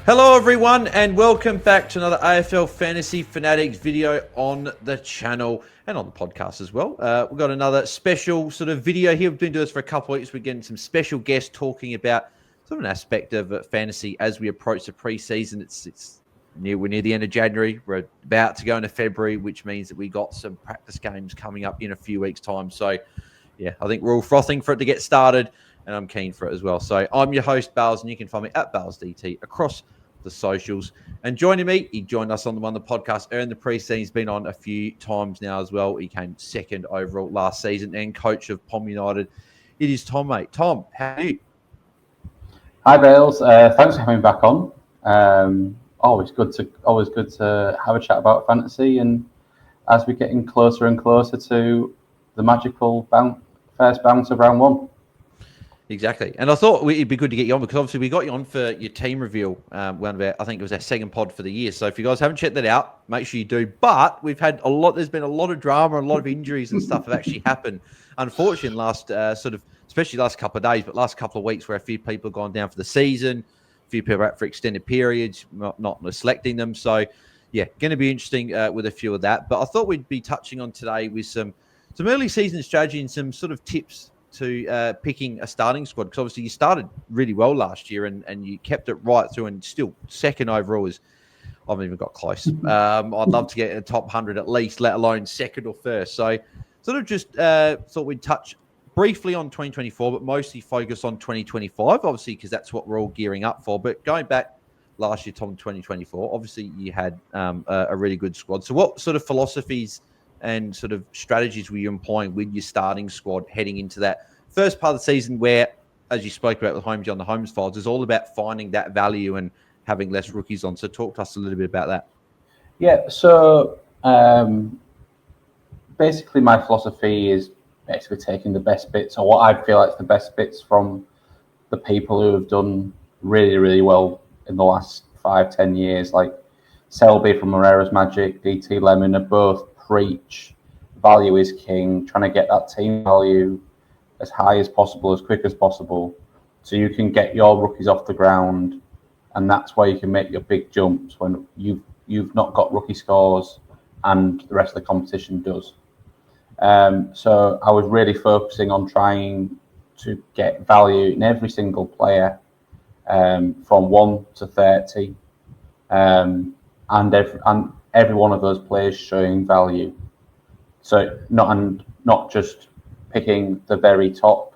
Hello everyone and welcome back to another AFL Fantasy Fanatics video on the channel and on the podcast as well. We've got another special sort of video here. We've been doing this for a couple of weeks. We're getting some special guests talking about sort of an aspect of fantasy as we approach the preseason. We're near the end of January. We're about to go into February, which means that we got some practice games coming up in a few weeks' time. So yeah, I think we're all frothing for it to get started, and I'm keen for it as well. So I'm your host, Bales, and you can find me at BAILSDT across the socials. And joining me, he joined us on the podcast earlier in the preseason. He's been on a few times now as well. He came second overall last season and coach of Pom United. It is Tom, mate. Tom, how are you? Hi, Bales. Thanks for having me back on. Always good to have a chat about fantasy, and as we're getting closer and closer to the magical first bounce of round one. Exactly. And I thought it'd be good to get you on because obviously we got you on for your team reveal. I think it was our second pod for the year. So if you guys haven't checked that out, make sure you do. But there's been a lot of drama and a lot of injuries and stuff have actually happened. Unfortunately, especially last couple of days, but last couple of weeks where a few people have gone down for the season, a few people are out for extended periods, not selecting them. So yeah, going to be interesting with a few of that. But I thought we'd be touching on today with some early season strategy and some sort of tips to picking a starting squad, because obviously you started really well last year and you kept it right through, and still second overall is, I haven't even got close. I'd love to get in the top 100 at least, let alone second or first. So sort of just thought we'd touch briefly on 2024, but mostly focus on 2025, obviously, because that's what we're all gearing up for. But going back last year, Tom, 2024, obviously you had a really good squad. So what sort of philosophies and sort of strategies were you employing with your starting squad heading into that first part of the season where, as you spoke about with Holmes on the Holmes Files, is all about finding that value and having less rookies on? So talk to us a little bit about that. Yeah, so basically my philosophy is basically taking the best bits, or what I feel like is the best bits from the people who have done really, really well in the last 5-10 years, like Selby from Moreira's Magic, DT Lemon, are both preach value is king, trying to get that team value as high as possible, as quick as possible, so you can get your rookies off the ground, and that's why you can make your big jumps when you've not got rookie scores and the rest of the competition does. So I was really focusing on trying to get value in every single player, from 1 to 30, and every one of those players showing value. So not just picking the very top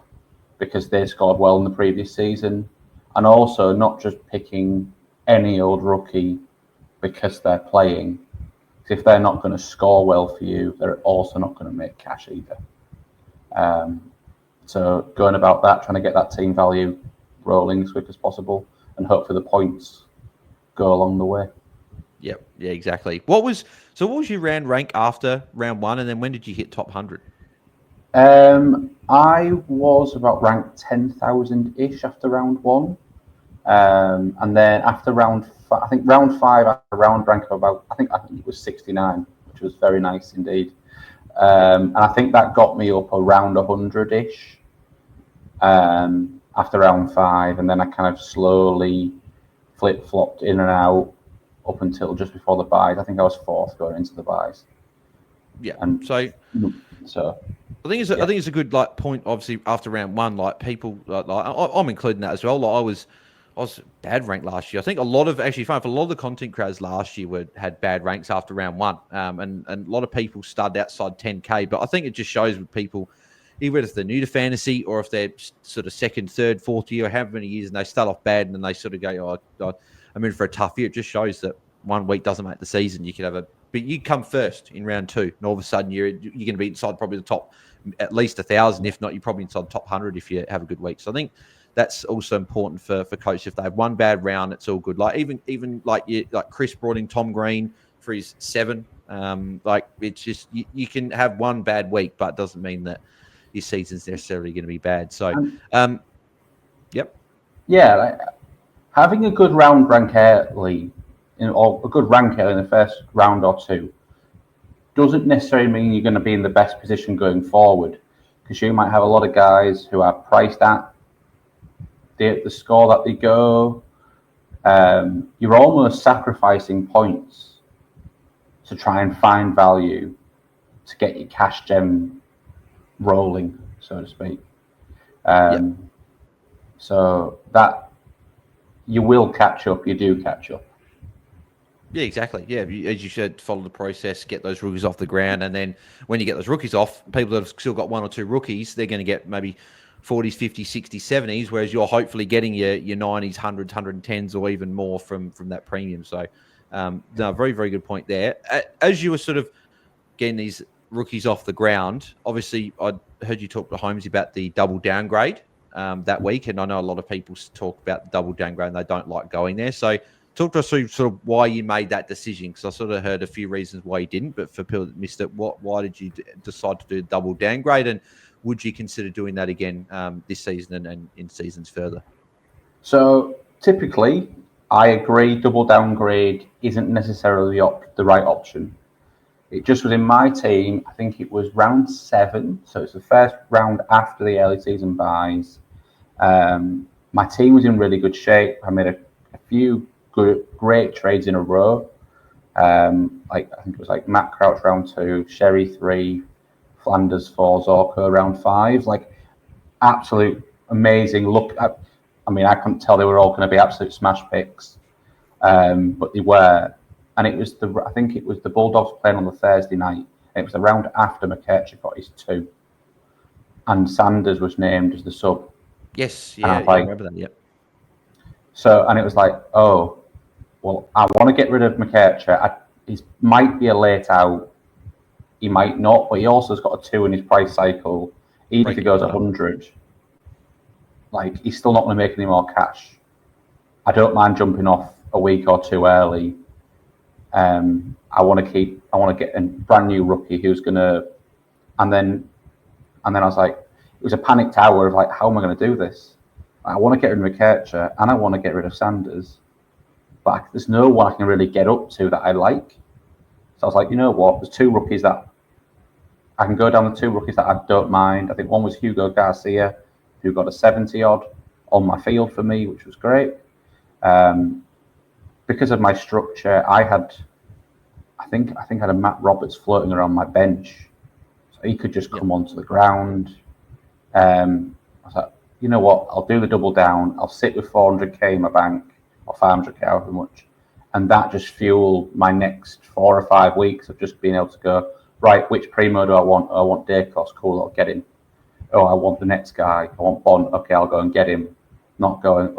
because they scored well in the previous season, and also not just picking any old rookie because they're playing. Because if they're not going to score well for you, they're also not going to make cash either. So going about that, trying to get that team value rolling as quick as possible, and hopefully the points go along the way. Yeah, exactly. What was your round rank after round one, and then when did you hit top 100? I was about ranked 10,000-ish after round one, and then after round 5, I think round 5, I had a round rank of about I think it was 69, which was very nice indeed. And I think that got me up around 100-ish after round 5, and then I kind of slowly flip-flopped in and out up until just before the buys. I think I was 4th going into the buys. Yeah, and so I think it's a good point. Obviously, after round 1, people I'm including that as well. I was bad ranked last year. I think a lot of the content creators last year had bad ranks after round 1, and a lot of people started outside 10K. But I think it just shows with people, either if they're new to fantasy or if they're sort of 2nd, 3rd, 4th year, or however many years, and they start off bad and then they sort of go, I'm in for a tough year. It just shows that 1 week doesn't make the season. You could but you come first in round 2, and all of a sudden you're going to be inside probably the top at least 1,000. If not, you're probably inside the top 100 if you have a good week. So I think that's also important for coaches. If they have one bad round, it's all good. Even Chris brought in Tom Green for his 7. It's just you can have one bad week, but it doesn't mean that your season's necessarily going to be bad. So, yep. Yeah, having a good round rank early, or a good rank early in the first round or 2, doesn't necessarily mean you're going to be in the best position going forward, because you might have a lot of guys who are priced at the score that they go, you're almost sacrificing points to try and find value to get your cash gem rolling, so to speak. So that you will catch up, you do catch up. Yeah, exactly. Yeah, as you said, follow the process, get those rookies off the ground, and then when you get those rookies off, people that have still got 1 or 2 rookies, they're going to get maybe 40s, 50s, 60s, 70s, whereas you're hopefully getting your 90s, 100s, 110s, or even more from that premium. So, no, very, very good point there. As you were sort of getting these rookies off the ground, obviously, I heard you talk to Holmes about the double downgrade that week, and I know a lot of people talk about the double downgrade and they don't like going there. So, talk to us through sort of why you made that decision, because I sort of heard a few reasons why you didn't, but for people that missed it, why did you decide to do double downgrade, and would you consider doing that again this season and in seasons further? So typically, I agree, double downgrade isn't necessarily the right option. It just was in my team, I think it was round 7, so it's the first round after the early season buys. My team was in really good shape. I made a few great trades in a row. Like I think it was like Matt Crouch round 2, Sherry 3, Flanders 4, Zorko round 5. Like absolute amazing look. I mean, I couldn't tell they were all going to be absolute smash picks, but they were. And it was I think it was the Bulldogs playing on the Thursday night. It was the round after McKercher got his 2, and Sanders was named as the sub. Yes, yeah, I remember that. Yep. So, and it was like, oh, well, I want to get rid of McKercher. He might be a late out. He might not, but he also has got a 2 in his price cycle. Even if he goes 100, like he's still not going to make any more cash. I don't mind jumping off a week or 2 early. I want to get a brand new rookie who's going to, and then I was like, it was a panicked hour of like, how am I going to do this? I want to get rid of McKercher and I want to get rid of Sanders, but there's no one I can really get up to that I like. So I was like, you know what? There's 2 rookies that I can go down the 2 rookies that I don't mind. I think one was Hugo Garcia, who got a 70 odd on my field for me, which was great. Because of my structure, I think I had a Matt Roberts floating around my bench, so he could just come onto the ground. I was like, you know what? I'll do the double down. I'll sit with 400k in my bank, or 500k, however much, and that just fueled my next 4 or 5 weeks of just being able to go, right, which primo do I want? Oh, I want Dacos. Cool, I'll get him. Oh, I want the next guy. I want Bond. Okay, I'll go and get him. Not going,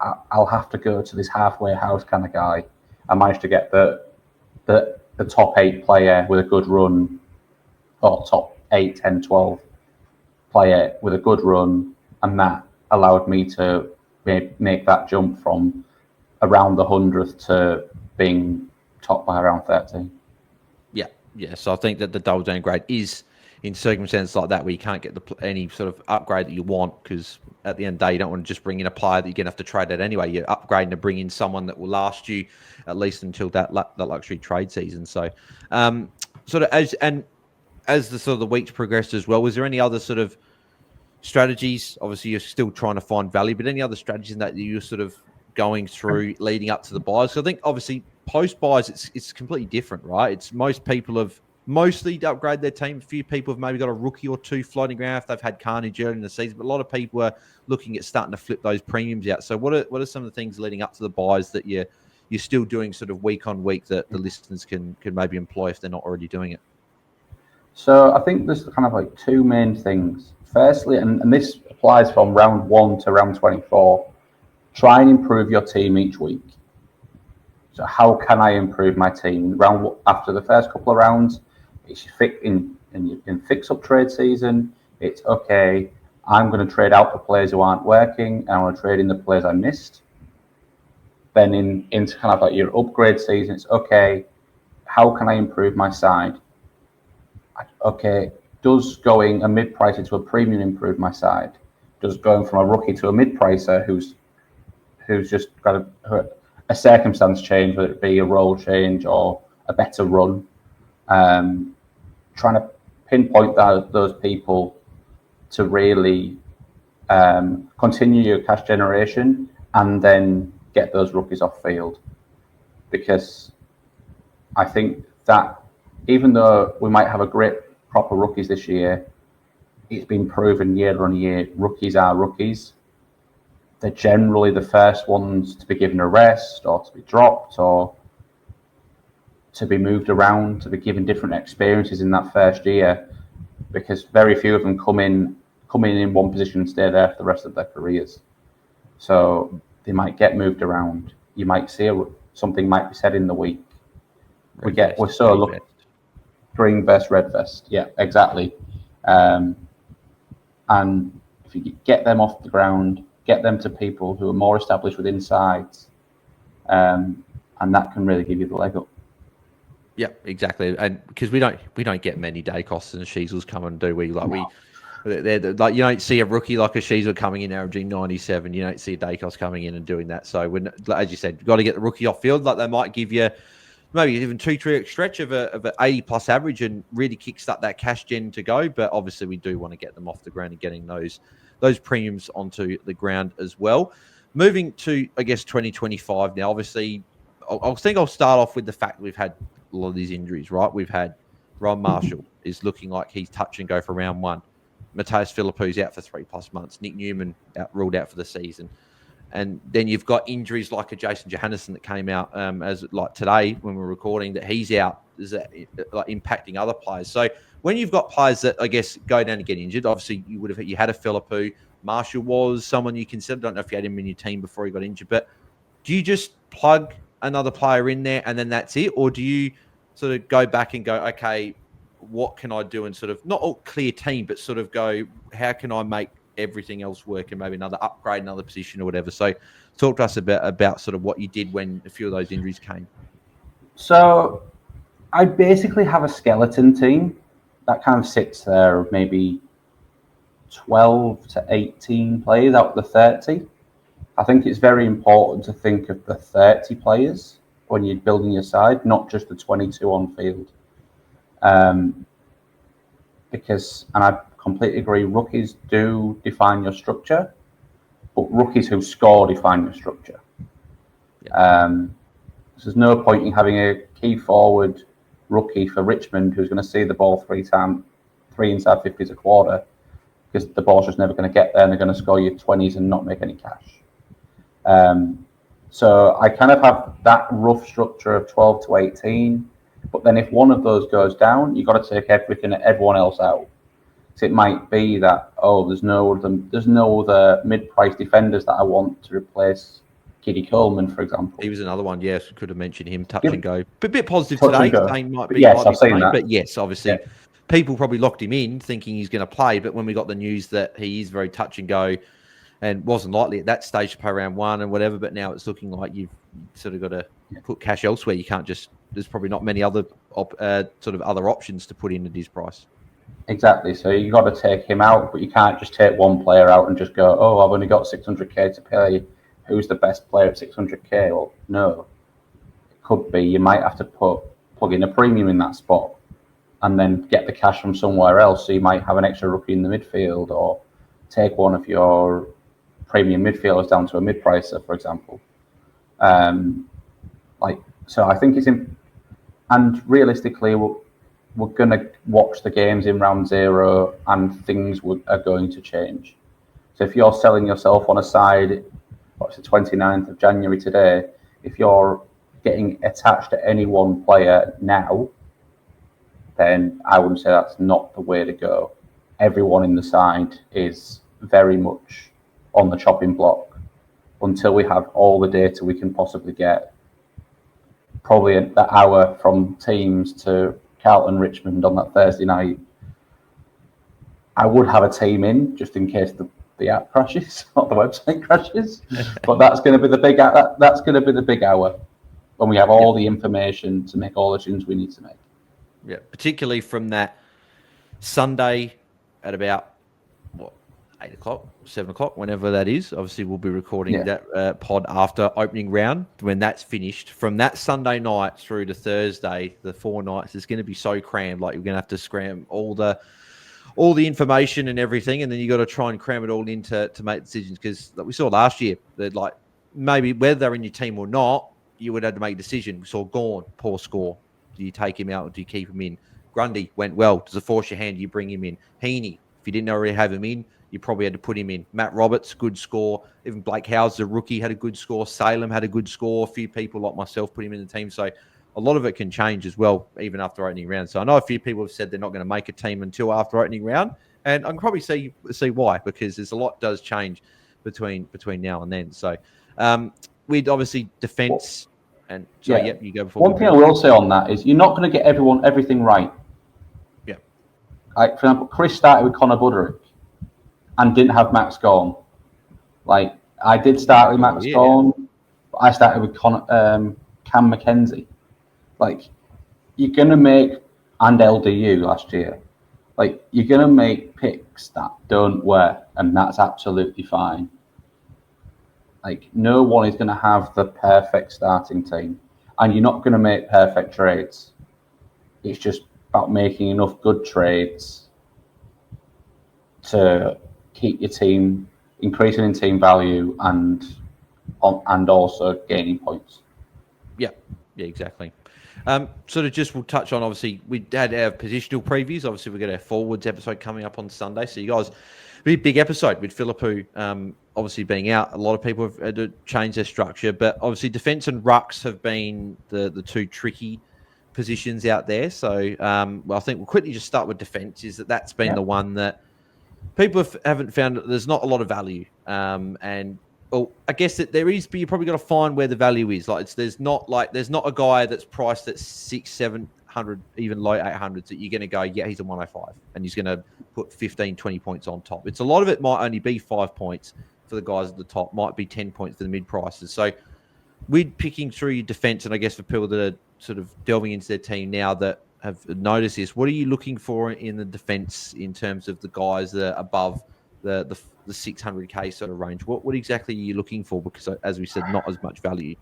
I'll have to go to this halfway house kind of guy. I managed to get the top 8 player with a good run, or top 8, 10, 12 player with a good run, and that allowed me to make that jump from around the 100th to being top by around 13. Yeah. So I think that the double downgrade is in circumstances like that where you can't get any sort of upgrade that you want, because at the end of the day, you don't want to just bring in a player that you're going to have to trade at anyway. You're upgrading to bring in someone that will last you at least until that luxury trade season. So, sort of as the sort of the weeks progressed as well, was there any other sort of strategies? Obviously, you're still trying to find value, but any other strategies that you're sort of going through leading up to the buys? So I think obviously post buys, it's completely different, right? It's most people have mostly upgraded their team. A few people have maybe got a rookie or 2 floating around if they've had carnage early in the season, but a lot of people are looking at starting to flip those premiums out. So what are some of the things leading up to the buys that you're still doing sort of week on week that the listeners can maybe employ if they're not already doing it? So I think there's kind of like 2 main things. Firstly, and this applies from round 1 to round 24, try and improve your team each week. So how can I improve my team? After the first couple of rounds, it's in fix-up trade season. It's okay, I'm going to trade out the players who aren't working, and I'm going to trade in the players I missed. Then into kind of like your upgrade season, it's okay, how can I improve my side? Okay, does going a mid-pricer to a premium improve my side? Does going from a rookie to a mid-pricer who's just got a circumstance change, whether it be a role change or a better run, trying to pinpoint those people to really continue your cash generation and then get those rookies off field. Because I think that even though we might have a great proper rookies this year, it's been proven year on year, rookies are rookies. They're generally the first ones to be given a rest or to be dropped or to be moved around, to be given different experiences in that first year, because very few of them come in one position and stay there for the rest of their careers. So they might get moved around. You might see something might be said in the week. We're so lucky. Green vest, red vest. Yeah, exactly. And if you get them off the ground, get them to people who are more established within sides, and that can really give you the leg up. Yeah, exactly. And because we don't get many Dacos and Sheasels come and do they're like, you don't see a rookie like a Sheasel coming in averaging 97. You don't see a Dacos coming in and doing that. So when, as you said, you've got to get the rookie off field. Like they might give you maybe even 2-3 week stretch of an 80 plus average and really kickstart that cash gen to go. But obviously we do want to get them off the ground and getting those premiums onto the ground as well. Moving to, I guess, 2025 now. Obviously, I think I'll start off with the fact that we've had a lot of these injuries, right? We've had Ron Marshall is looking like he's touch and go for round one. Mateus Philippou's out for 3+ months. Nick Newman ruled out for the season. And then you've got injuries like a Jason Johannesson that came out as like today when we're recording that he's out. Is that like impacting other players? So when you've got players that I guess go down and get injured, obviously you had a Philippou. Marshall was someone you considered. I don't know if you had him in your team before he got injured, but do you just plug another player in there and then that's it, or do you sort of go back and go, okay, what can I do and sort of not all clear team, but sort of go, how can I make everything else work and maybe upgrade another position or whatever? So talk to us about sort of what you did when a few of those injuries came. So I basically have a skeleton team that kind of sits there of maybe 12 to 18 players out of the 30. I think it's very important to think of the 30 players when you're building your side, not just the 22 on field. Because, and I completely agree, rookies do define your structure, but rookies who score define your structure. So there's no point in having a key forward rookie for Richmond who's going to see the ball three inside 50s a quarter, because the ball's just never going to get there and they're going to score you 20s and not make any cash. So I kind of have that rough structure of 12 to 18, but then if one of those goes down, you've got to take everyone else out. So it might be that, there's no other mid-price defenders that I want to replace Giddy Coleman, for example. He was another one, yes. We could have mentioned him, touch and go. But a bit positive touch today. I've seen that. But yes, obviously, people probably locked him in thinking he's going to play. But when we got the news that he is very touch and go and wasn't likely at that stage to play round one and whatever, but now it's looking like you've sort of got to put cash elsewhere. You can't just, there's probably not many other sort of other options to put in at his price. Exactly. So you've got to take him out, but you can't just take one player out and just go, I've only got 600k to pay. Who's the best player at 600k? Well, no. It could be you might have to plug in a premium in that spot and then get the cash from somewhere else. So you might have an extra rookie in the midfield, or take one of your premium midfielders down to a mid-pricer, for example. So I think and realistically, we're going to watch the games in round 0 and things are going to change. So if you're selling yourself on a side, what's the 29th of January today, if you're getting attached to any one player now, then I would say that's not the way to go. Everyone in the side is very much on the chopping block until we have all the data we can possibly get. Probably an hour from teams to Carlton Richmond on that Thursday night. I would have a team in just in case the app crashes or the website crashes, but that's going to be the big that's going to be the big hour when we have all the information to make all the decisions we need to make. Yeah, particularly from that Sunday at about 8 o'clock, 7 o'clock, whenever that is. Obviously, we'll be recording that pod after opening round. When that's finished, from that Sunday night through to Thursday, the 4 nights, it's going to be so crammed. Like, you're going to have to scram all the information and everything, and then you got to try and cram it all in to make decisions. Because like we saw last year, that like maybe whether they're in your team or not, you would have to make a decision. We saw Gorn, poor score. Do you take him out or do you keep him in? Grundy went well. Does it force your hand? You bring him in. Heaney, if you didn't already have him in, you probably had to put him in. Matt Roberts, good score. Even Blake Howes, the rookie, had a good score. Salem had a good score. A few people like myself put him in the team. So a lot of it can change as well, even after opening round. So I know a few people have said they're not going to make a team until after opening round. And I can probably see why, because there's a lot does change between now and then. So we'd obviously defense and so yep, you go before. One thing I will say on that is you're not going to get everything right. Yeah. Like for example, Chris started with Connor Buderick and didn't have Max Gorn. Like I did start with Max Gorn, but I started with Cam McKenzie. Like you're gonna make and LDU last year. Like you're gonna make picks that don't work, and that's absolutely fine. Like no one is going to have the perfect starting team, and you're not going to make perfect trades. It's just about making enough good trades to keep your team increasing in team value and also gaining points. Yeah, exactly. Sort of just we'll touch on, obviously, we had our positional previews. Obviously, we've got our forwards episode coming up on Sunday. So you guys, big episode with Philippou obviously being out. A lot of people have had to change their structure. But obviously, defence and rucks have been the two tricky positions out there. So I think we'll quickly just start with defence, is that's been the one that people haven't found that there's not a lot of value. Well, I guess that there is, but you probably got to find where the value is. Like there's not a guy that's priced at 600-700, even low 800s that you're going to go, yeah, he's a 105 and he's going to put 15, 20 points on top. It's a lot of it might only be 5 points for the guys at the top, might be 10 points for the mid prices. So we're picking through your defense, and I guess for people that are sort of delving into their team now that have noticed this, what are you looking for in the defense in terms of the guys that are above the 600k sort of range? What exactly are you looking for? Because as we said, not as much value.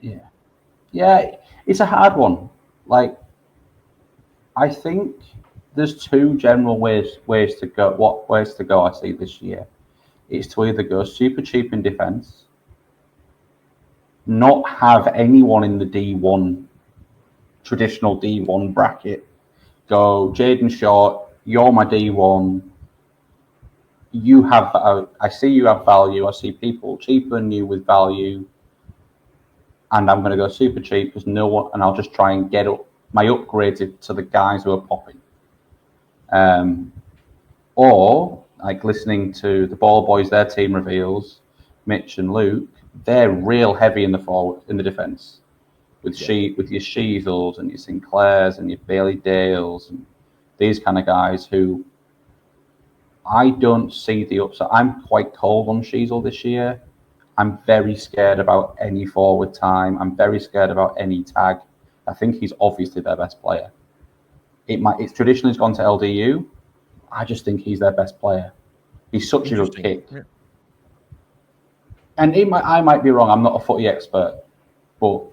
Yeah, it's a hard one. Like, I think there's two general ways to go. What ways to go I see this year? It's to either go super cheap in defense, not have anyone in the D1 traditional D1 bracket. Go Jaiden Short, you're my D1. You have, I see you have value. I see people cheaper than you with value, and I'm going to go super cheap because no one, and I'll just try and get up my upgrades to the guys who are popping. Or like listening to the Ball Boys, their team reveals, Mitch and Luke, they're real heavy in the defense with with your Sheezels and your Sinclairs and your Bailey Dales and these kind of guys who. I don't see the upside. I'm quite cold on Sheezel this year. I'm very scared about any forward time. I'm very scared about any tag. I think he's obviously their best player. It's traditionally gone to LDU. I just think he's their best player. He's such a good kick. Yeah. And I might be wrong. I'm not a footy expert, but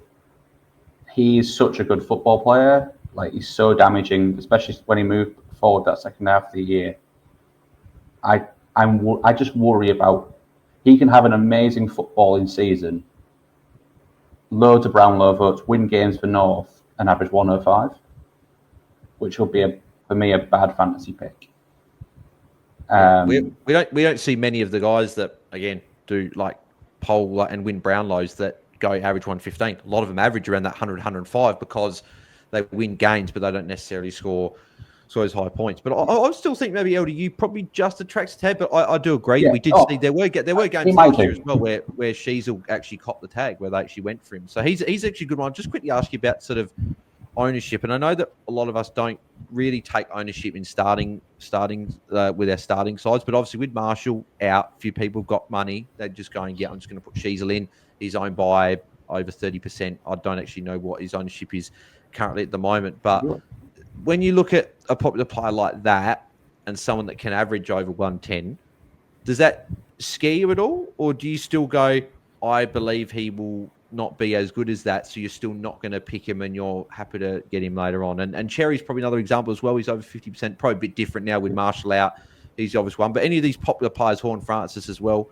he's such a good football player. Like he's so damaging, especially when he moved forward that second half of the year. I just worry about he can have an amazing footballing season, loads of Brownlow votes, win games for North, and average 105, which will be for me a bad fantasy pick. We don't see many of the guys that again do like pole and win Brownlows that go average 115. A lot of them average around that 100, 105 because they win games, but they don't necessarily score those high points. But I still think maybe LDU probably just attracts a tad, but I do agree. Yeah. We did see there were games last year as well where Sheezel actually copped the tag, where they actually went for him. So he's actually a good one. I'll just quickly ask you about sort of ownership. And I know that a lot of us don't really take ownership in starting with our starting sides, but obviously with Marshall out, a few people have got money. They're just going, yeah, I'm just going to put Sheezel in. He's owned by over 30%. I don't actually know what his ownership is currently at the moment, but when you look at a popular player like that and someone that can average over 110, does that scare you at all? Or do you still go, I believe he will not be as good as that, so you're still not going to pick him and you're happy to get him later on? And Cherry's probably another example as well. He's over 50%, probably a bit different now with Marshall out. He's the obvious one. But any of these popular players, Horn Francis as well,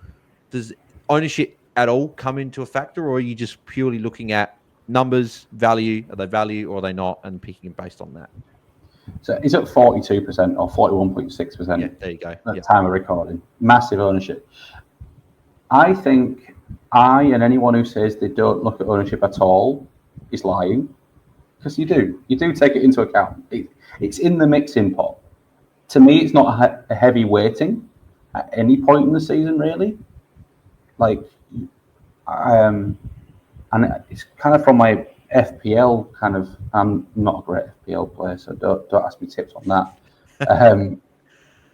does ownership at all come into a factor, or are you just purely looking at numbers, value? Are they value or are they not, and picking based on that? So he's at 42% or 41.6%. Yeah, there you go. At the time of recording. Massive ownership. I think and anyone who says they don't look at ownership at all is lying, because you do. You do take it into account. It's in the mixing pot. To me, it's not a heavy weighting at any point in the season, really. Like, and it's kind of from my FPL kind of. I'm not a great FPL player, so don't ask me tips on that.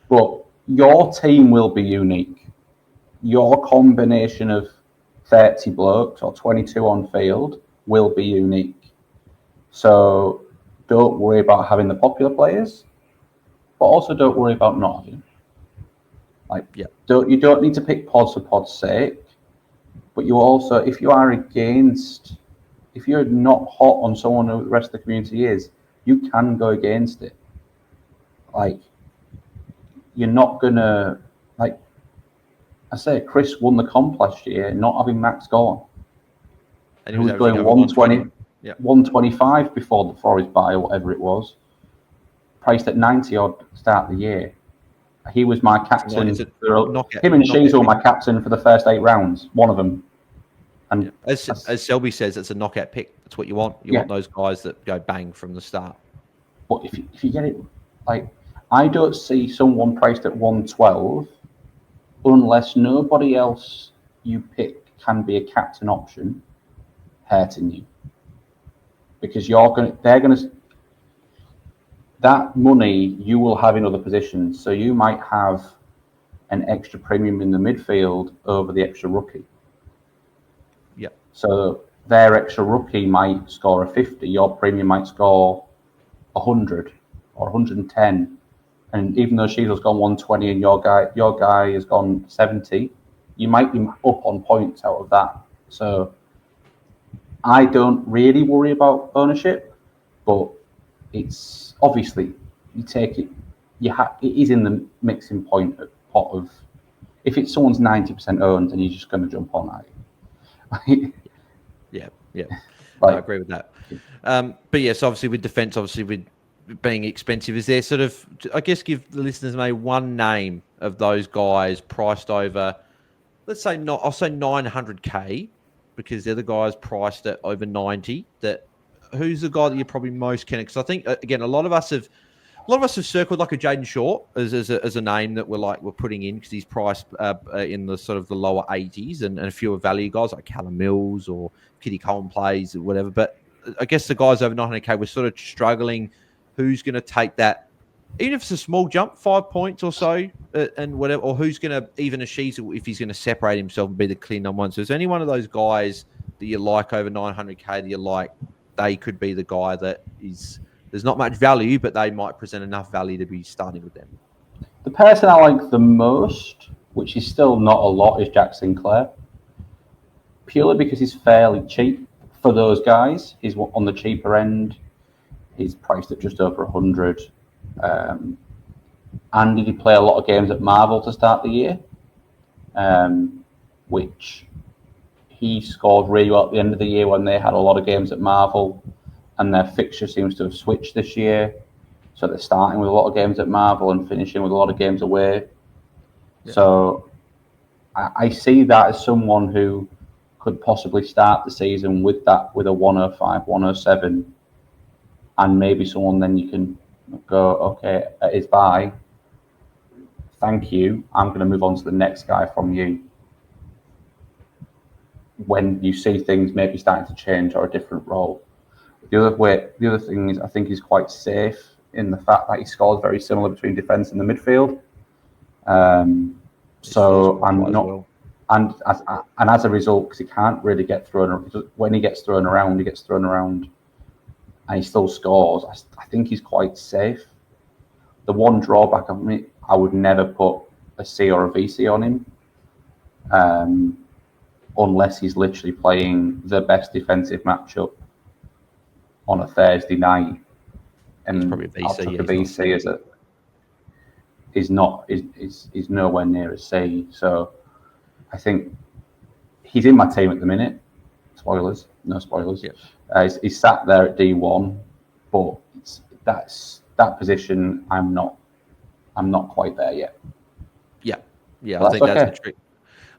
But your team will be unique. Your combination of 30 blokes or 22 on field will be unique. So don't worry about having the popular players, but also don't worry about not having. You don't need to pick pods for pod's sake, but you also, if you're not hot on someone who the rest of the community is, you can go against it. Like, you're not gonna, like I say, Chris won the comp last year, not having Max gone. And he was going 120, 125 before his buy or whatever it was. Priced at 90 odd start of the year. He was my captain. Him and Sheezel were my captain for the first 8 rounds. One of them. And as Selby says, it's a knockout pick. That's what you want. You want those guys that go bang from the start. But if you get it, like, I don't see someone priced at 112 unless nobody else you pick can be a captain option hurting you, because that money you will have in other positions. So you might have an extra premium in the midfield over the extra rookie. Yeah. So their extra rookie might score a 50, your premium might score 100 or 110. And even though Sheezel's gone 120 and your guy has gone 70, you might be up on points out of that. So I don't really worry about ownership, but it's obviously you take it. It is in the mixing pot of, if it's someone's 90% owned and you're just going to jump on it. Yeah. I agree with that. But yes, obviously with defense, obviously with being expensive, is there sort of, I guess, give the listeners maybe one name of those guys priced over, let's say I'll say 900k, because they're the guys priced at over 90. Who's the guy that you're probably most connected? Because I think, again, a lot of us have circled like a Jaiden Short as a name that we're putting in, because he's priced in the sort of the lower 80s, and a few value guys like Callum Mills or Kitty Coleman plays or whatever. But I guess the guys over 900k, we're sort of struggling. Who's going to take that, even if it's a small jump, 5 points or so, and whatever, or who's going to, even a Sheezel, if he's going to separate himself and be the clear number one. So is there any one of those guys that you like over 900k that you like, they could be the guy that is, there's not much value, but they might present enough value to be starting with them? The person I like the most, which is still not a lot, is Jack Sinclair. Purely because he's fairly cheap for those guys. He's on the cheaper end. He's priced at just over 100. And did he play a lot of games at Marvel to start the year? Which he scored really well at the end of the year when they had a lot of games at Marvel, and their fixture seems to have switched this year. So they're starting with a lot of games at Marvel and finishing with a lot of games away. Yeah. So I see that as someone who could possibly start the season with a 105, 107. And maybe someone then you can go, okay, at his buy, thank you, I'm going to move on to the next guy from you. When you see things maybe starting to change or a different role. The other thing is, I think he's quite safe in the fact that he scores very similar between defence and the midfield. And as a result, because he can't really get thrown, when he gets thrown around, and he still scores. I think he's quite safe. The one drawback of me, I would never put a C or a VC on him, unless he's literally playing the best defensive matchup on a Thursday night. And probably a VC, I'll take a VC as is nowhere near a C. So I think he's in my team at the minute. Spoilers, no spoilers. Yeah. He's sat there at D1, but that position. I'm not quite there yet. Yeah. But I think that's okay. the trick.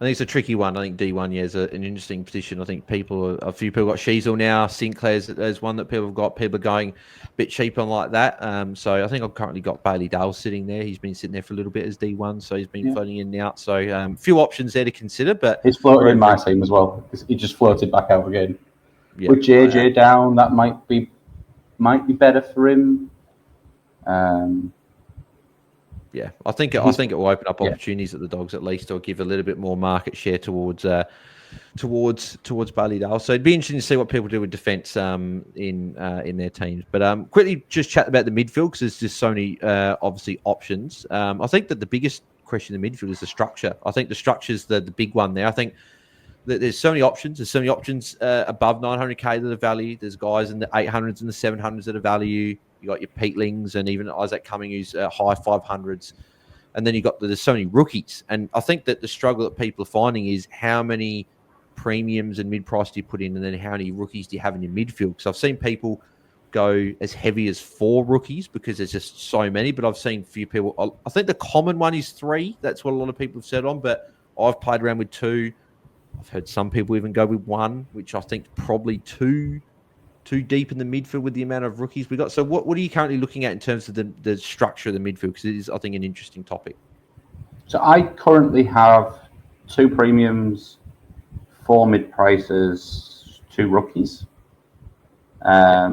I think it's a tricky one. I think D1, is an interesting position. I think a few people got Sheasel now. Sinclair's there's one that people have got. People are going a bit cheap on like that. So I think I've currently got Bailey Dale sitting there. He's been sitting there for a little bit as D1, so he's been floating in and out. So a few options there to consider. But he's floated in my team as well. He just floated back out again. Yeah, with JJ down, that might be better for him. Yeah, I think it will open up opportunities at the Dogs at least, or give a little bit more market share towards Bailey Dale. So it'd be interesting to see what people do with defence in their teams. But quickly just chat about the midfield, because there's just so many obviously options. I think that the biggest question in the midfield is the structure. I think the structure's the big one there. I think that there's so many options. There's so many options above 900k that are value. There's guys in the 800s and the 700s that are value. You got your Peatlings and even Isaac Cumming, who's high 500s. And then there's so many rookies. And I think that the struggle that people are finding is how many premiums and mid-price do you put in, and then how many rookies do you have in your midfield? Because I've seen people go as heavy as 4 rookies because there's just so many. But I've seen a few people. I think the common one is 3. That's what a lot of people have said on. But I've played around with 2. I've heard some people even go with 1, which I think probably too deep in the midfield with the amount of rookies we got. So what are you currently looking at in terms of the structure of the midfield? Because it is, I think, an interesting topic. So I currently have 2 premiums, 4 mid prices, 2 rookies. I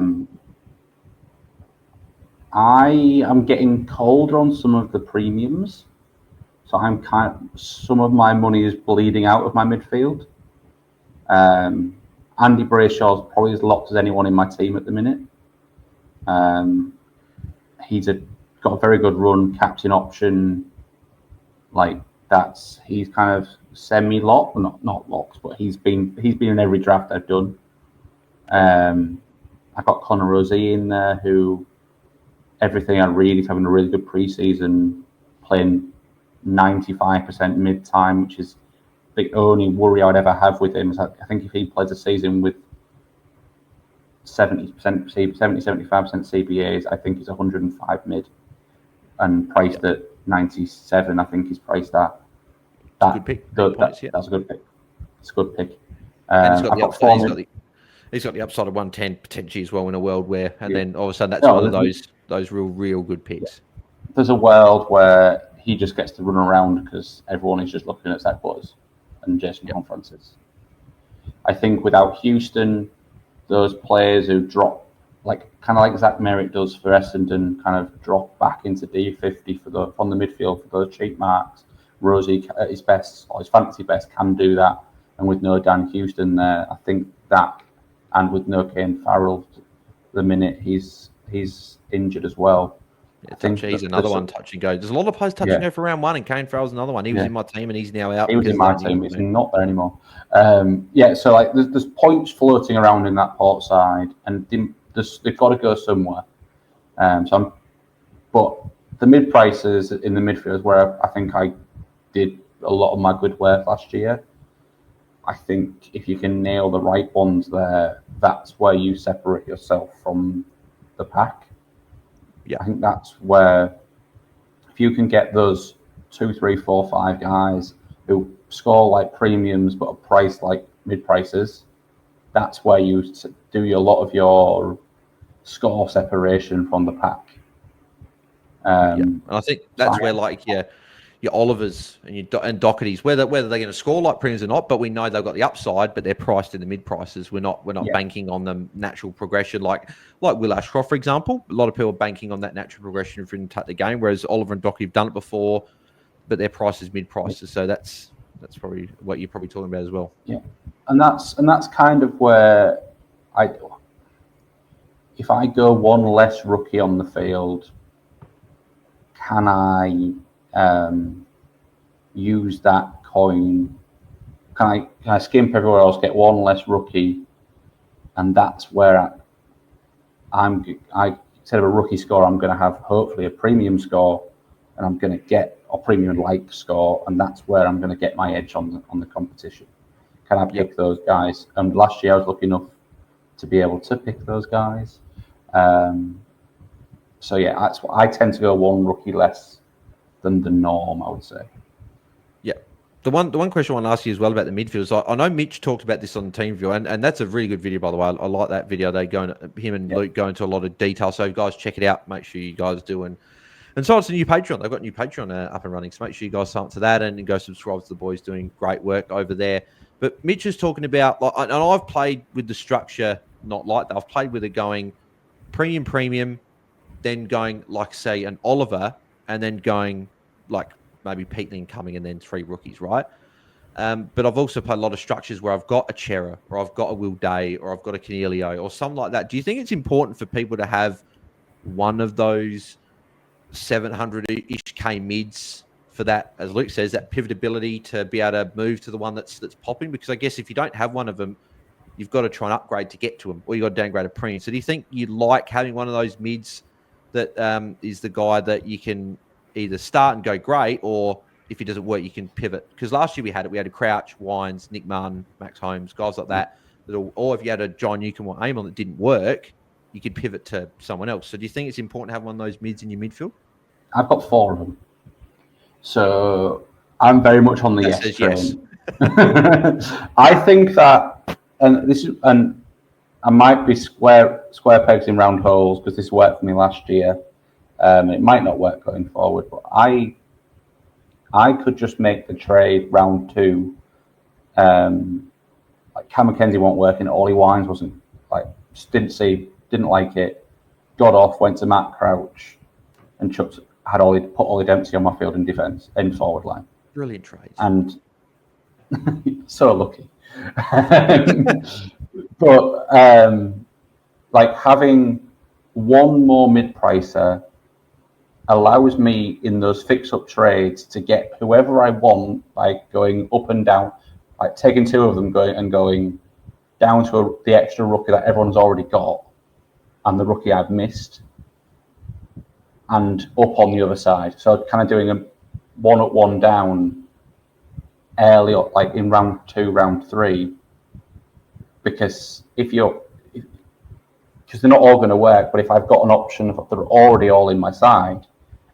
am getting colder on some of the premiums. So some of my money is bleeding out of my midfield. Andy Brayshaw's probably as locked as anyone in my team at the minute. He's got a very good run, captain option. He's kind of semi-locked, not locked, but he's been in every draft I've done. I got Connor Rosie in there, who everything I read is having a really good preseason, playing 95% mid-time, which is the only worry I'd ever have with him. Is I think if he plays a season with 70%, 75% CBAs, I think he's 105 mid and priced at 97. I think he's priced at that. Good pick. That's a good pick. It's a good pick. And he's got the upside. He's got the upside of 110 potentially as well in a world where, and then all of a sudden that's one of those real good picks. There's a world where he just gets to run around because everyone is just looking at Zach Butters and Jason Conferences. I think without Houston, those players who drop, kind of like Zach Merritt does for Essendon, kind of drop back into D50 from the midfield for those cheap marks. Rosie at his best, or his fantasy best, can do that. And with no Dan Houston there, I think that, and with no Kane Farrell, the minute he's injured as well. Yeah, I think he's another one touch and go. There's a lot of players touch and go for round 1, and Kane Farrell's another one. He was in my team and he's now out. He was in my team. He's not there anymore. So there's points floating around in that port side, and they've got to go somewhere. But the mid prices in the midfield is where I think I did a lot of my good work last year. I think if you can nail the right ones there, that's where you separate yourself from the pack. Yeah, I think that's where, if you can get those 2, 3, 4, 5 guys who score like premiums but are priced like mid prices, that's where you do a lot of your score separation from the pack. And I think that's where your Olivers and Dohertys, whether they're going to score like premiums or not, but we know they've got the upside, but they're priced in the mid prices. We're not banking on them natural progression like Will Ashcroft, for example. A lot of people are banking on that natural progression for him to touch the game, whereas Oliver and Doherty have done it before, but their price is mid prices. So that's probably what you're probably talking about as well. Yeah, and that's kind of where if I go one less rookie on the field, can I use that coin? Can I skimp everywhere else, get one less rookie, and that's where I instead of a rookie score, I'm going to have hopefully a premium score, and I'm going to get a premium like score, and that's where I'm going to get my edge on the competition. can I pick those guys? And last year I was lucky enough to be able to pick those guys. So yeah, that's what I tend to go one rookie less than the norm, I would say. Yeah. The one question I want to ask you as well about the midfield. I know Mitch talked about this on the team review, and that's a really good video, by the way. I like that video. Him and Luke go into a lot of detail. So guys, check it out. Make sure you guys do. And so it's a new Patreon. They've got a new Patreon up and running. So make sure you guys sign up to that and go subscribe to the boys doing great work over there. But Mitch is talking about, and I've played with the structure not like that. I've played with it going premium, then going like, say, an Oliver, and then going like maybe Peatling coming and then 3 rookies, right? But I've also played a lot of structures where I've got a Chera, or I've got a Will Day, or I've got a Cornelio, or something like that. Do you think it's important for people to have one of those 700-ish K mids for that, as Luke says, that pivotability to be able to move to the one that's popping? Because I guess if you don't have one of them, you've got to try and upgrade to get to them, or you've got to downgrade a premium. So do you think you like having one of those mids that is the guy that you can either start and go great, or if it doesn't work, you can pivot? Because last year we had a Crouch, Wines, Nick Martin, Max Holmes, guys like that. Or if you had a John Newcombe or Amon that didn't work, you could pivot to someone else. So do you think it's important to have one of those mids in your midfield? I've got 4 of them. So I'm very much on the yes train. Yes. I think that, and I might be square pegs in round holes because this worked for me last year. It might not work going forward, but I could just make the trade round 2. Like Cam McKenzie won't work, and Ollie Wines wasn't didn't like it. Got off, went to Matt Crouch, and put Ollie Dempsey on my field in defence, in forward line. Brilliant trade. And so lucky. But like having one more mid-pricer allows me in those fix-up trades to get whoever I want, like going up and down, like taking 2 of them going down to the extra rookie that everyone's already got and the rookie I've missed, and up on the other side. So kind of doing a 1 up, 1 down early, like in round 2, round 3, because because they're not all going to work. But if I've got an option, if they're already all in my side,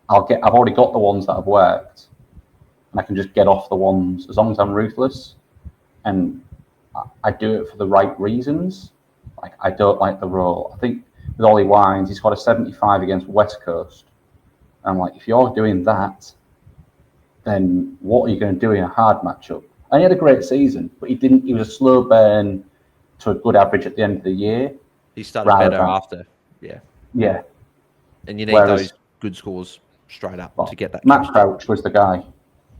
I've already got the ones that have worked, and I can just get off the ones as long as I'm ruthless and I do it for the right reasons. Like I don't like the role. I think with Ollie Wines, he's got a 75 against West Coast. And I'm like, if you're doing that, then what are you going to do in a hard matchup? And he had a great season, but he was a slow burn to a good average at the end of the year. He started better after. Yeah. Yeah. And you need those good scores straight up to get that. Matt Crouch was the guy.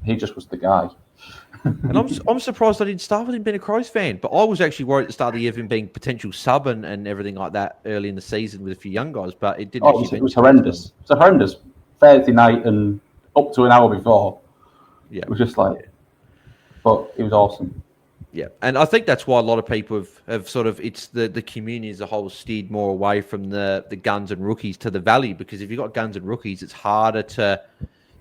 He just was the guy. And I'm surprised I didn't start with him being a Crows fan, but I was actually worried at the start of the year of him being potential sub and everything like that early in the season with a few young guys, but it didn't. It was horrendous. It was horrendous. Thursday night and up to an hour before. Yeah. It was just like, but it was awesome. Yeah, and I think that's why a lot of people have sort of, it's the community as a whole steered more away from the guns and rookies to the value, because if you've got guns and rookies, it's harder to,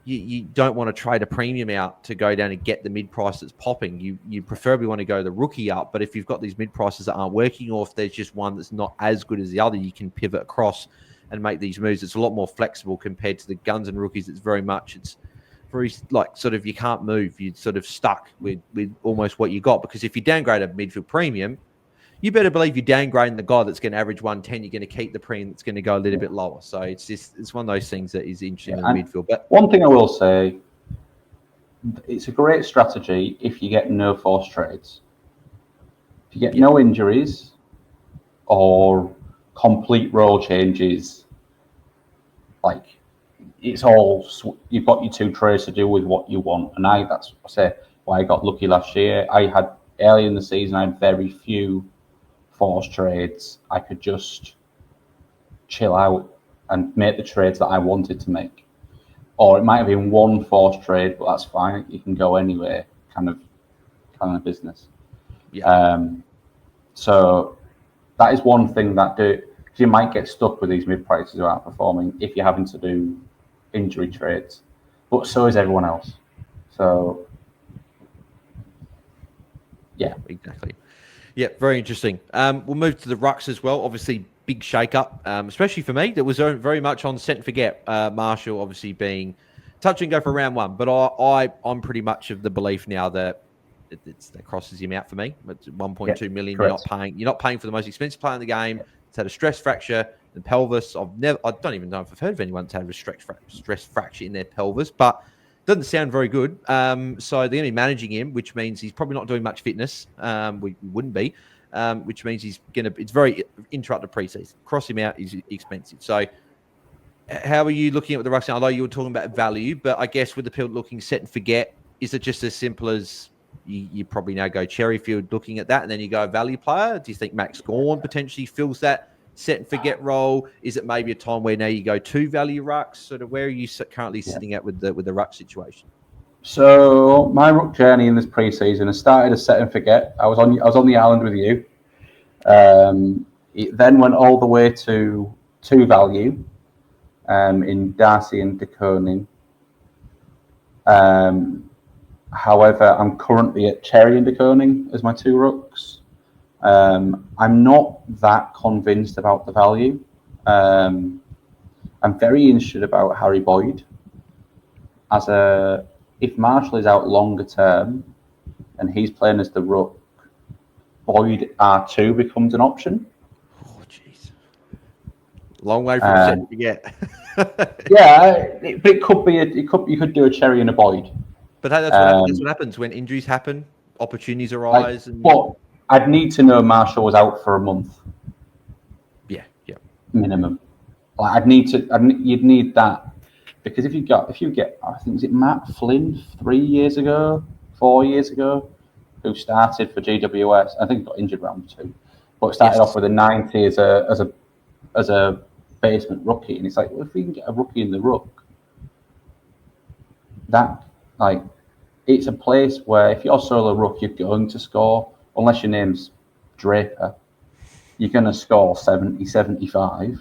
you don't want to trade a premium out to go down and get the mid price that's popping. You preferably want to go the rookie up, but if you've got these mid prices that aren't working, or if there's just one that's not as good as the other, you can pivot across and make these moves. It's a lot more flexible compared to the guns and rookies. It's very like sort of, you can't move. You're sort of stuck with almost what you got, because if you downgrade a midfield premium, you better believe you're downgrading the guy that's going to average 110. You're going to keep the premium that's going to go a little bit lower. So it's one of those things that is interesting in the midfield. But one thing I will say, it's a great strategy if you get no forced trades. If you get no injuries or complete role changes, like, it's all, you've got your 2 trades to do with what you want. And that's why I got lucky last year. I had early in the season, I had very few forced trades. I could just chill out and make the trades that I wanted to make. Or it might have been one forced trade, but that's fine. You can go anywhere, kind of business. Yeah. So that is one thing that you might get stuck with these mid prices who aren't performing if you're having to do injury trades, but so is everyone else. So Yeah. Exactly. Yeah, very interesting. We'll move to the rucks as well. Obviously, big shake-up, especially for me. That was very much on set and forget. Marshall obviously being touch and go for round one, but I'm pretty much of the belief now that that crosses him out for me. It's 1.2 million. Correct. You're not paying for the most expensive player in the game. It's had a stress fracture in the pelvis. I don't even know if I've heard of anyone that's had a stress fracture in their pelvis, but doesn't sound very good. So they're going to be managing him, which means he's probably not doing much fitness. We wouldn't be, which means it's very interrupted preseason. Cross him out is expensive. So how are you looking at the rucks? I know you were talking about value, but I guess with the people looking set and forget, is it just as simple as you probably now go Cherryfield looking at that and then you go value player? Do you think Max Gawn potentially fills that set and forget role? Is it maybe a time where now you go to value rucks? Sort of where are you currently sitting at with the ruck situation? So my ruck journey in this preseason has started as set and forget. I was on the island with you. It then went all the way to value in Darcy and De Koning. However, I'm currently at Cherry and De Koning as my two rucks. I'm not that convinced about the value. I'm very interested about Harry Boyd. If Marshall is out longer term and he's playing as the ruck, Boyd R2 becomes an option. Oh, jeez. Long way from set and forget. But it could be you could do a Cherry and a Boyd. But hey, that's what happens when injuries happen, opportunities arise. But I'd need to know Marshall was out for a month. Yeah. Minimum. You'd need that, because if you get, I think, was it Matt Flynn 4 years ago, who started for GWS. I think he got injured round 2, but started off with a 90 as a basement rookie, and it's like, well, if we can get a rookie in the ruck, that it's a place where if you're solo ruck, you're going to score, unless your name's Draper, you're going to score 70, 75.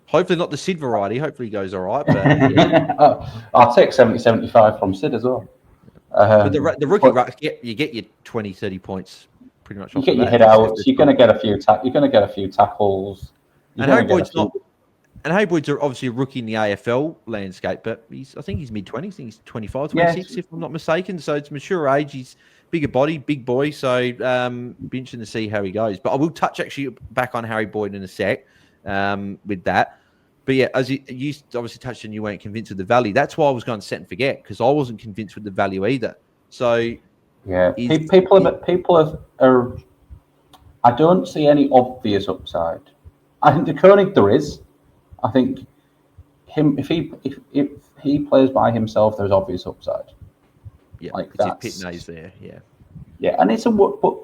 Hopefully not the Sid variety. Hopefully he goes all right. But I'll take 70, 75 from Sid as well. But the rookie rucks, you get your 20, 30 points pretty much. You get your head out. You're going to get a few tackles. And Harry Boyd's obviously a rookie in the AFL landscape, but I think he's mid-20s. I think he's 25, 26, if I'm not mistaken. So it's mature age. He's bigger body, big boy. So be interesting to see how he goes. But I will touch actually back on Harry Boyd in a sec with that. But yeah, as you obviously touched on, you weren't convinced with the value. That's why I was going to set and forget, because I wasn't convinced with the value either. So yeah, people are. I don't see any obvious upside. I think De Koning there is. I think if he plays by himself, there's obvious upside. Yeah, Pitney's there. Yeah, and but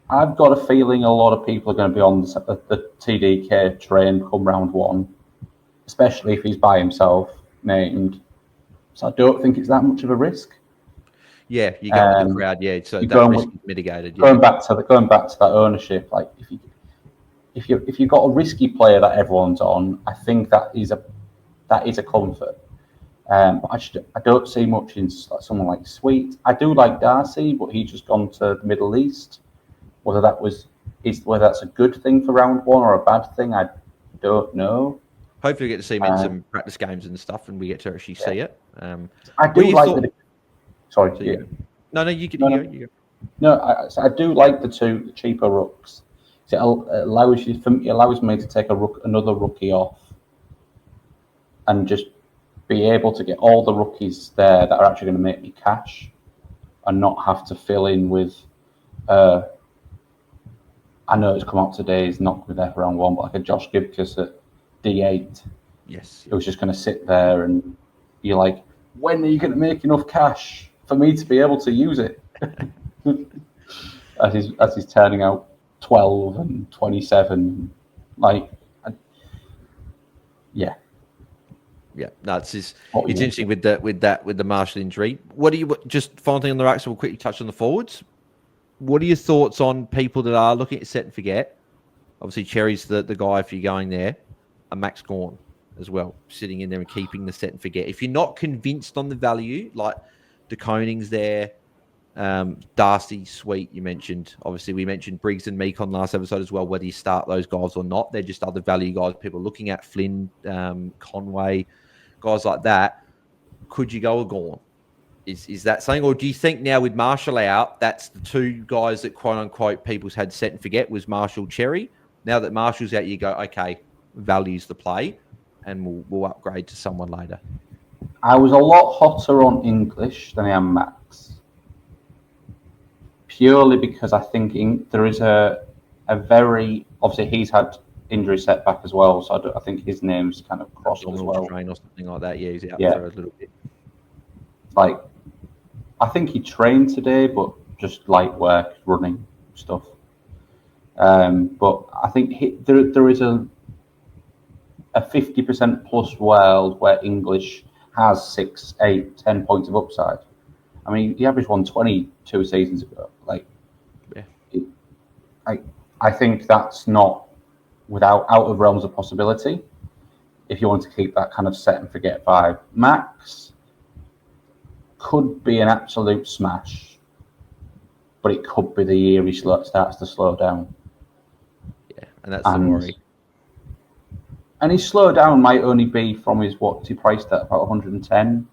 I've got a feeling a lot of people are going to be on the TDK train come round 1, especially if he's by himself named. So I don't think it's that much of a risk. Yeah, you go with the crowd. Yeah, so that risk is mitigated. Yeah. Going back to that ownership, like if you've got a risky player that everyone's on, I think that is a comfort. But I don't see much in someone like Sweet. I do like Darcy, but he's just gone to the Middle East. Whether that's a good thing for round 1 or a bad thing, I don't know. Hopefully, we get to see him in some practice games and stuff, and we get to actually see it. I do like Sorry. No, you can. No, I do like the cheaper rooks. It allows me to take another rookie off, and just be able to get all the rookies there that are actually going to make me cash, and not have to fill in with. I know it's come out today. He's not going to be there for round 1, but like a Josh Gibcus at D8. Yes, it was just going to sit there, and you're like, when are you going to make enough cash for me to be able to use it? as he's turning out 12 and 27, yeah. No, it's interesting with the Marshall injury. What do you just final thing on the racks? We'll quickly touch on the forwards. What are your thoughts on people that are looking at set and forget? Obviously, Cherry's the guy if you're going there, and Max Gawn as well, sitting in there and keeping the set and forget. If you're not convinced on the value, like De Koning's there, Darcy, Sweet, you mentioned. Obviously, we mentioned Briggs and Meek on last episode as well, whether you start those guys or not. They're just other value guys people are looking at. Flynn, Conway, guys like that. Could you go a Gorn? Is that something? Or do you think now with Marshall out, that's the two guys that quote-unquote people's had set and forget was Marshall, Cherry? Now that Marshall's out, you go, okay, value's the play, and we'll upgrade to someone later. I was a lot hotter on English than I am Max. Purely because I think there is a very... Obviously, he's had injury setback as well, so I think his name's kind of crossed as well. Strain or something like that. Yeah, he's out for a little bit. Like, I think he trained today, but just light work, running stuff. But I think there is a 50% plus world where English has 6, 8, 10 points of upside. I mean, he averaged 120 2 seasons ago. Like, yeah. I think that's not out of realms of possibility. If you want to keep that kind of set and forget vibe, Max could be an absolute smash, but it could be the year he starts to slow down. Yeah, and that's the worry. And his slowdown might only be from what's he priced at, about 110?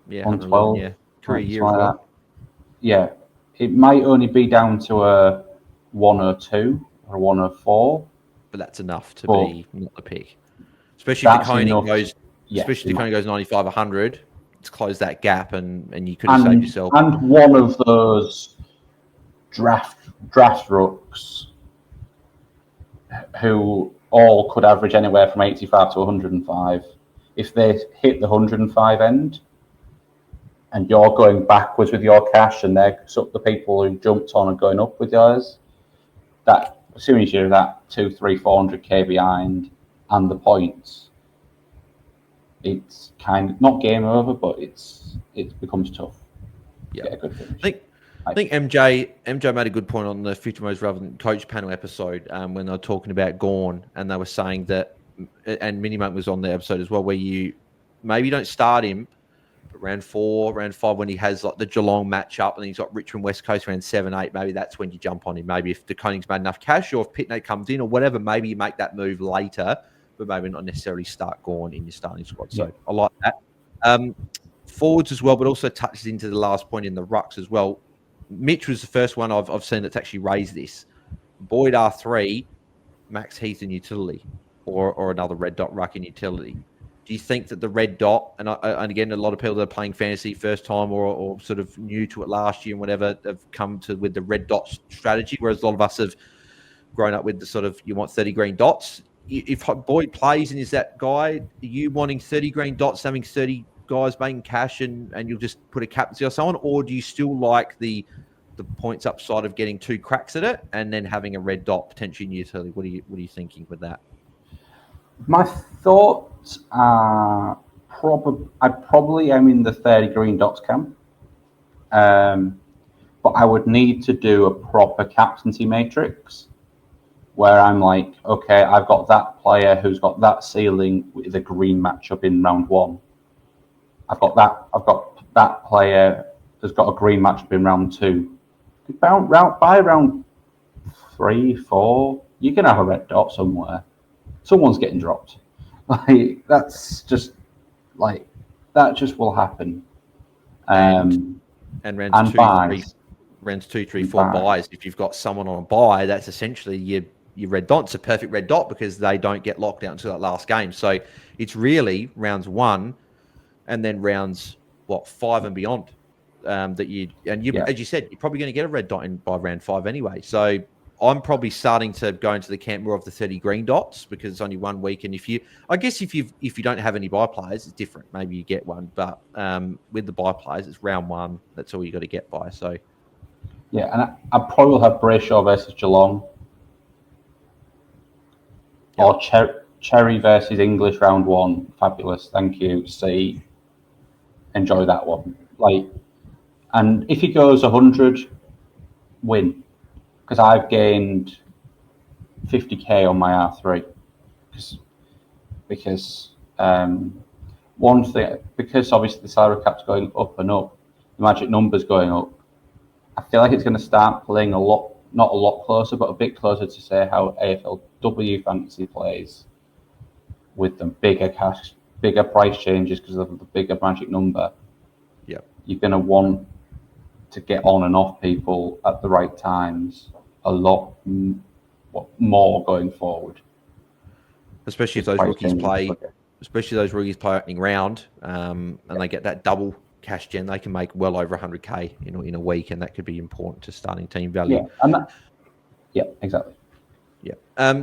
Yeah, 112? Yeah, career year as well. Yeah, it might only be down to a 102 or a 104. But that's enough to be not the pick. Especially if the Koenig goes, especially if the Koenig goes 95, 100. It's closed that gap, and you could have saved yourself. And one of those draft rooks who all could average anywhere from 85 to 105. If they hit the 105 end, and you're going backwards with your cash, and they're the people who jumped on and going up with yours, that as soon as you're that 200, 300, 400k behind, and the points, it's kind of not game over, but it becomes tough. Yeah, get a good finish. I think MJ made a good point on the 50 Most Relevant Coach panel episode when they were talking about Gorn, and they were saying that, and Minimum was on the episode as well, where you maybe don't start him, but round 4, round 5, when he has like the Geelong matchup, and he's got Richmond West Coast around 7, 8, maybe that's when you jump on him. Maybe if the Koning's made enough cash, or if Pitney comes in or whatever, maybe you make that move later, but maybe not necessarily start Gorn in your starting squad. So I like that. Forwards as well, but also touches into the last point in the rucks as well. Mitch was the first one I've seen that's actually raised this. Boyd R3, Max Heath in utility, or another red dot ruck in utility. Do you think that the red dot, and again, a lot of people that are playing fantasy first time or sort of new to it last year and whatever, have come to with the red dot strategy, whereas a lot of us have grown up with the sort of, you want 30 green dots. If Boyd plays and is that guy, are you wanting 30 green dots, having 30 guys making cash, and you'll just put a captaincy or someone, or do you still like the points upside of getting 2 cracks at it and then having a red dot potentially in utility? What are you thinking with that? My thoughts are I probably am in the 30 green dots camp, but I would need to do a proper captaincy matrix where I'm like, okay, I've got that player who's got that ceiling with a green matchup in round 1. I've got that player who's got a green matchup in round 2. By round 3, 4, you can have a red dot somewhere. Someone's getting dropped. Like that just will happen. And rounds 2, 3, 4 buys. If you've got someone on a buy, that's essentially your red dot. It's a perfect red dot because they don't get locked out until that last game. So it's really rounds 1 and then rounds 5 and beyond. As you said, you're probably going to get a red dot by round 5 anyway. So I'm probably starting to go into the camp more of the 30 green dots because it's only 1 week. And if you don't have any buy players, it's different. Maybe you get one, but with the buy players, it's round 1. That's all you got to get by. So yeah, and I probably will have Brayshaw versus Geelong, or Cherry versus English round 1. Fabulous, thank you. See, enjoy that one. And if he goes 100, win. Because I've gained 50k on my R3. Because one thing, because obviously the salary cap's going up and up, the magic numbers going up. I feel like it's going to start playing not a lot closer, but a bit closer to say how AFLW fantasy plays with the bigger price changes because of the bigger magic number. Yep. You're going to want to get on and off people at the right times a lot more going forward. Especially if those rookies play, opening round, and they get that double cash gen, they can make well over 100k in a week, and that could be important to starting team value. Yeah, exactly. Yeah.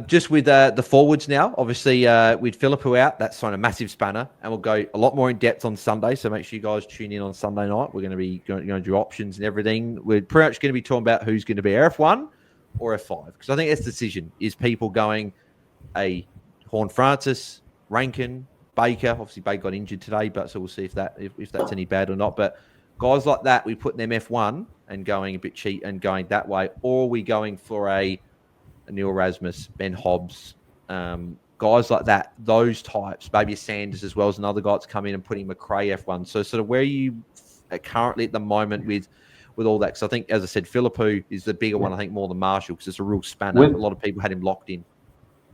Just with the forwards now, obviously with Philippou out, that's on a massive spanner, and we'll go a lot more in depth on Sunday. So make sure you guys tune in on Sunday night. We're going to be going to do options and everything. We're pretty much going to be talking about who's going to be F1 or F5, because I think that's the decision. Is people going a Horn Francis, Rankin, Baker? Obviously, Baker got injured today, but so we'll see if that's any bad or not. But guys like that, we put them F1 and going a bit cheap and going that way, or are we going for a Neil Rasmus, Ben Hobbs, guys like that, those types, maybe a Sanders as well as another guy that's come in and putting McRae F1. So sort of where are you currently at the moment with all that? Because I think, as I said, Philippou is the bigger one, I think, more than Marshall, because it's a real spanner. A lot of people had him locked in.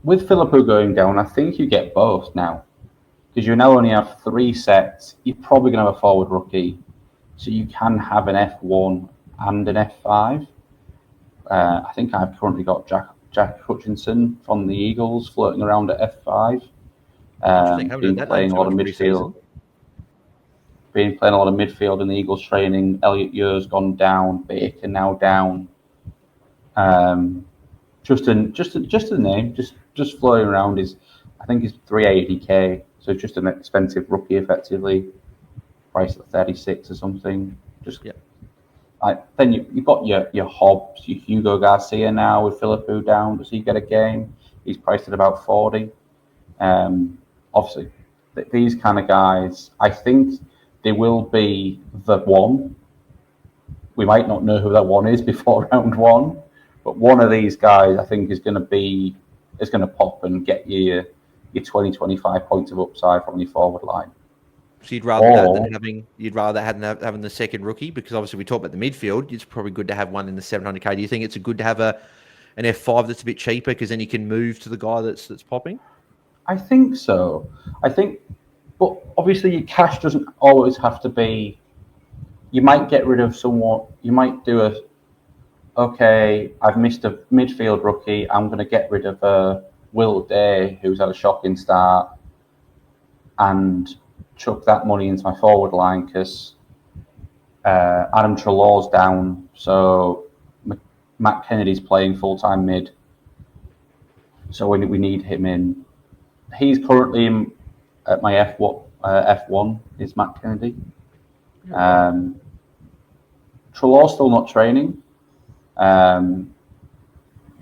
With Philippou going down, I think you get both now. Because you now only have 3 sets. You're probably going to have a forward rookie. So you can have an F1 and an F5. I think I've currently got Jack Hutchinson from the Eagles floating around at F5. Been playing a lot of midfield. Been playing a lot of midfield in the Eagles training. Elliot Yeo's gone down. Baker now down. Just a name, just floating around is, I think it's 380k. So just an expensive rookie, effectively, priced at 36 or something. Then you've got your Hobbs, your Hugo Garcia now with Philippou down. Does he get a game? He's priced at about 40. Obviously, these kind of guys, I think they will be the one. We might not know who that one is before round 1, but one of these guys, I think, is going to pop and get you your 20-25 points of upside from your forward line. So you'd rather that than having the second rookie, because obviously we talk about the midfield. It's probably good to have one in the 700k. Do you think it's good to have an F5 that's a bit cheaper, because then you can move to the guy that's popping? I think so. But obviously your cash doesn't always have to be. You might get rid of someone. You might do I've missed a midfield rookie. I'm going to get rid of Will Day, who's had a shocking start, and chuck that money into my forward line because Adam Trelaw's down, so Matt Kennedy's playing full-time mid, so we need him in. He's currently at my F1 is Matt Kennedy. Trelaw's still not training.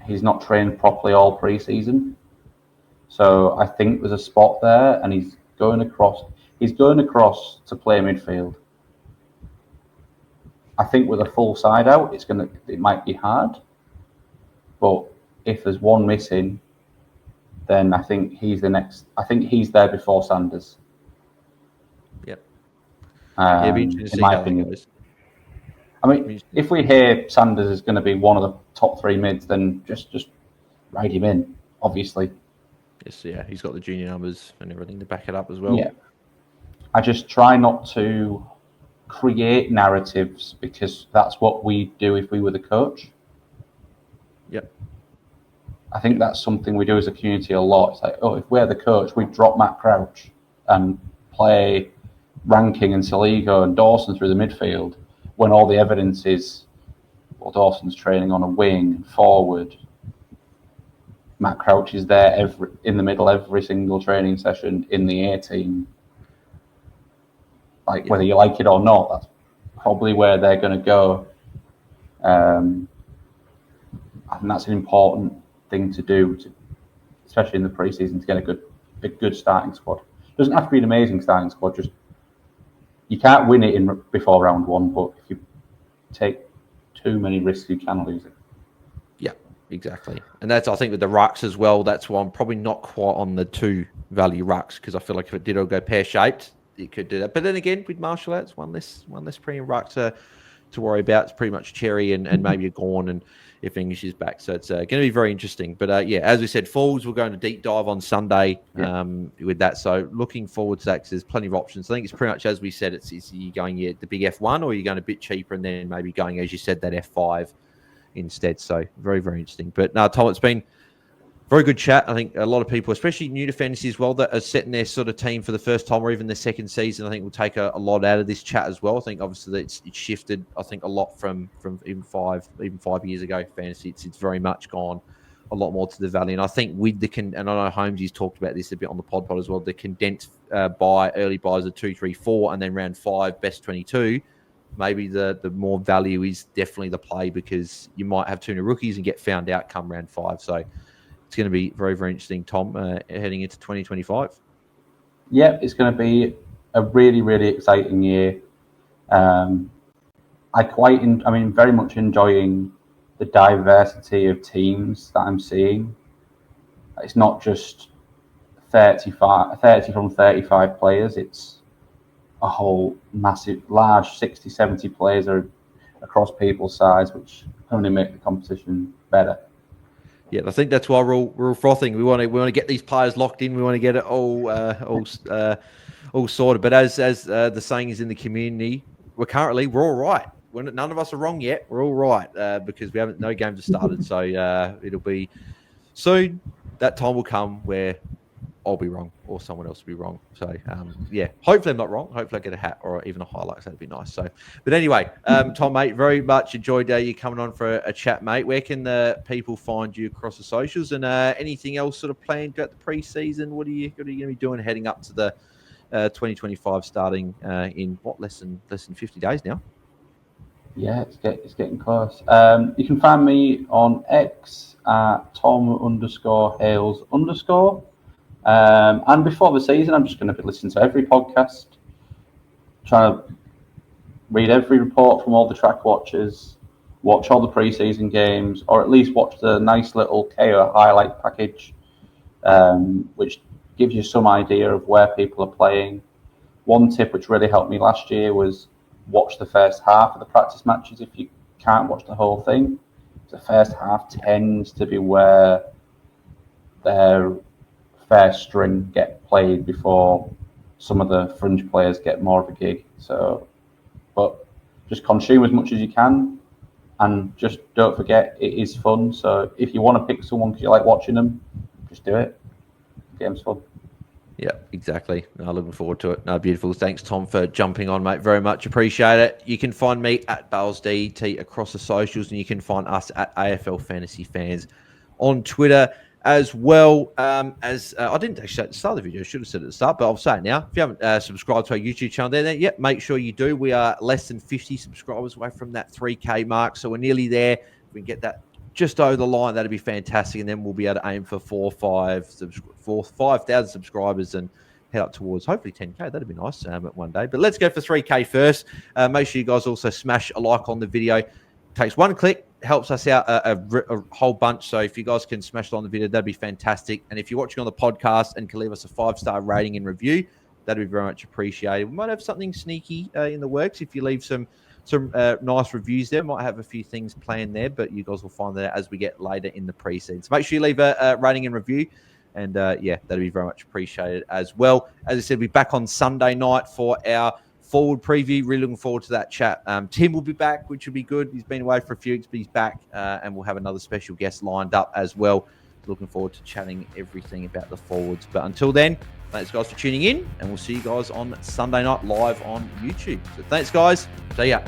He's not trained properly all pre-season, so I think there's a spot there, and he's going across to play midfield. I think with a full side out, it might be hard, but if there's one missing, then I think he's the next. I think he's there before Sanders. Yep. In my opinion. I mean, if we hear Sanders is going to be one of the top 3 mids, then just ride him in, obviously. Yes, yeah, he's got the junior numbers and everything to back it up as well. Yeah. I just try not to create narratives, because that's what we do if we were the coach. Yep. I think that's something we do as a community a lot. It's like, if we're the coach, we drop Matt Crouch and play Ranking and Saligo and Dawson through the midfield, when all the evidence is, Dawson's training on a wing and forward. Matt Crouch is there in the middle every single training session in the A team. Whether you like it or not, that's probably where they're going to go. And that's an important thing to do, especially in the preseason, to get a good starting squad. It doesn't have to be an amazing starting squad. Just you can't win it before round 1, but if you take too many risks, you can lose it. Yeah, exactly. And that's, I think, with the rucks as well. That's why I'm probably not quite on the 2 value rucks, because I feel like if it did all go pear-shaped, you could do that. But then again, with martial arts, one less premium ruck to worry about. It's pretty much Cherry and maybe a Gorn, and if English is back. So it's going to be very interesting. But yeah, as we said, Falls, we're going to deep dive on Sunday with that. So looking forward to that because there's plenty of options. I think it's pretty much, as we said, it's you going the big F1 or you're going a bit cheaper and then maybe going, as you said, that F5 instead. So very, very interesting. But no, Tom, it's been very good chat. I think a lot of people, especially new to fantasy as well, that are setting their sort of team for the first time or even their second season, I think will take a lot out of this chat as well. I think obviously it's shifted, I think, a lot from even 5 years ago. Fantasy, it's very much gone a lot more to the value. And I think with and I know Holmesy's talked about this a bit on the pod as well, the condensed early buys of 2, 3, 4, and then round 5, best 22. Maybe the more value is definitely the play because you might have 2 new rookies and get found out come round 5. So it's going to be very, very interesting, Tom, heading into 2025. Yeah, it's going to be a really, really exciting year. I'm very much enjoying the diversity of teams that I'm seeing. It's not just 30 from 35 players. It's a whole massive, large 60, 70 players are across people's sides, which only make the competition better. Yeah, I think that's why we're all frothing. We want to get these players locked in. We want to get it all sorted. But as the saying is in the community, we're all right. None of us are wrong yet. We're all right because we haven't. No games have started. So it'll be soon. That time will come where I'll be wrong or someone else will be wrong. So yeah, hopefully I'm not wrong. Hopefully I get a hat or even a highlight. That'd be nice. So, but anyway, Tom, mate, very much enjoyed you coming on for a chat, mate. Where can the people find you across the socials and anything else sort of planned throughout the pre-season? What are you going to be doing heading up to the 2025 starting in less than 50 days now? Yeah, it's getting close. You can find me on X at Tom_Hales_. And before the season, I'm just going to be listening to every podcast, trying to read every report from all the track watchers, watch all the pre-season games, or at least watch the nice little KO highlight package, which gives you some idea of where people are playing. One tip which really helped me last year was watch the first half of the practice matches if you can't watch the whole thing. The first half tends to be where their fair string get played before some of the fringe players get more of a gig. So, but just consume as much as you can, and just don't forget it is fun. So if you want to pick someone because you like watching them, just do it. The game's fun. Yeah, exactly. No, looking forward to it. No, beautiful. Thanks, Tom, for jumping on, mate. Very much appreciate it. You can find me at BAILSDT across the socials, and you can find us at AFL Fantasy Fans on Twitter as well. As I didn't actually at the start of the video, I should have said at the start, but I'll say it now. If you haven't subscribed to our YouTube channel then yeah, make sure you do. We are less than 50 subscribers away from that 3K mark, so we're nearly there. If we can get that just over the line, that'd be fantastic, and then we'll be able to aim for 5,000 subscribers and head up towards hopefully 10K. That'd be nice at one day. But let's go for 3K first. Make sure you guys also smash a like on the video. It takes one click, helps us out a whole bunch. So if you guys can smash it on the video, that'd be fantastic. And if you're watching on the podcast and can leave us a 5-star rating and review, that'd be very much appreciated. We might have something sneaky in the works. If you leave some nice reviews there, might have a few things planned there, but you guys will find that as we get later in the pre-season. So make sure you leave a rating and review, and yeah, that'd be very much appreciated as well. As I said, we'll be back on Sunday night for our forward preview. Really looking forward to that chat. Tim will be back, which will be good. He's been away for a few weeks, but he's back, and we'll have another special guest lined up as well. Looking forward to chatting everything about the forwards. But until then, thanks guys for tuning in, and we'll see you guys on Sunday night live on YouTube. So thanks guys. See ya.